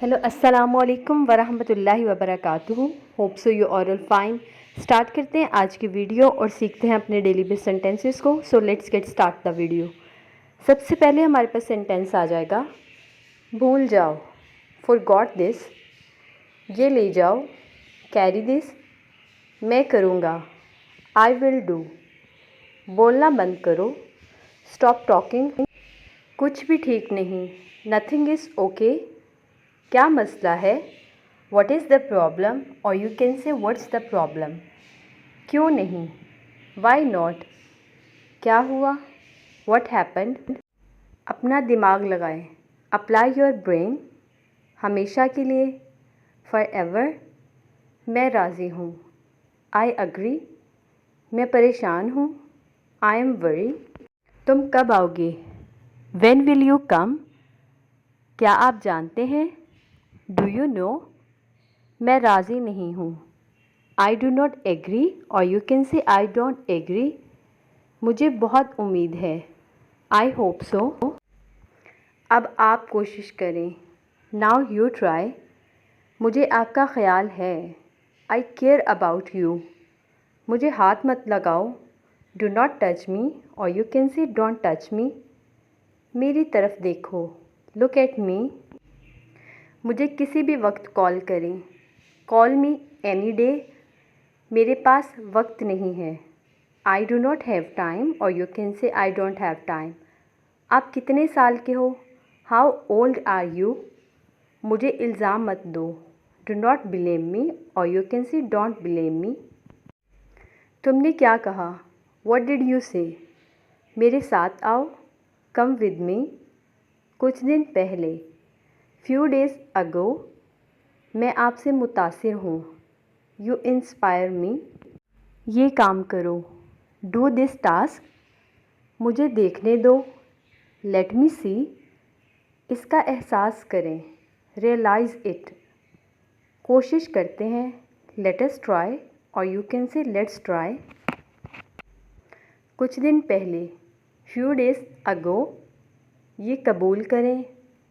Hello अस्सलामु अलैकुम वरहमतुल्लाहि वबरकातुहू। Hope so you all fine. Start करते हैं आज की वीडियो और सीखते हैं अपने डेली बेस सेंटेंसेस को। So let's get start the video. सबसे पहले हमारे पास सेंटेंस आ जाएगा भूल जाओ, फॉरगॉट दिस। ये ले जाओ, कैरी दिस। मैं करूँगा, आई विल डू। बोलना बंद करो, स्टॉप टॉकिंग। कुछ भी ठीक नहीं, नथिंग इज़ ओके। क्या मसला है, वट इज़ द प्रॉब्लम, और यू कैन से व्हाट्स द प्रॉब्लम। क्यों नहीं, वाई नॉट। क्या हुआ, वट हैपेंड। अपना दिमाग लगाएं, अप्लाई योर ब्रेन। हमेशा के लिए, फॉर एवर। मैं राज़ी हूँ, आई अग्री। मैं परेशान हूँ, आई एम वरी। तुम कब आओगे, व्हेन विल यू कम। क्या आप जानते हैं, डू यू नो। मैं राज़ी नहीं हूँ, आई डू नॉट एग्री, और you can say I don't agree. मुझे बहुत उम्मीद है, आई होप सो। अब आप कोशिश करें, नाउ यू ट्राई। मुझे आपका ख्याल है, आई केयर अबाउट यू। मुझे हाथ मत लगाओ, डू नॉट टच मी, और you can say don't touch me. मेरी तरफ देखो, लुक एट मी। मुझे किसी भी वक्त कॉल करें, कॉल मी एनी डे। मेरे पास वक्त नहीं है, I do not have time, और you can say I don't have time. आप कितने साल के हो, हाउ ओल्ड आर यू। मुझे इल्ज़ाम मत दो, डू नॉट ब्लेम मी, और you can say don't blame me. तुमने क्या कहा, व्हाट डिड यू से। मेरे साथ आओ, कम विद मी। कुछ दिन पहले, फ्यू डेज़ अगो। मैं आपसे मुतासिर हूँ, यू इंस्पायर मी। ये काम करो, डू दिस टास्क। मुझे देखने दो, लेट मी सी। इसका एहसास करें, रियलाइज़ इट। कोशिश करते हैं, लेट अस ट्राई, और यू कैन से लेट्स ट्राई। कुछ दिन पहले, फ्यू डेज़ अगो। ये कबूल करें,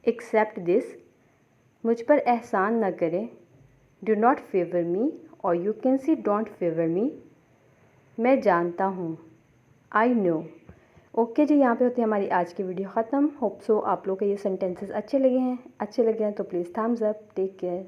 एक्सेप्ट दिस। मुझ पर एहसान न करें, डू नॉट फेवर मी, और you can say don't favour me. मैं जानता हूँ, आई नो। ओके जी, यहाँ पे होती है हमारी आज की वीडियो ख़त्म। होप सो आप लोग के ये सेंटेंसेस अच्छे लगे हैं तो please thumbs up. Take care.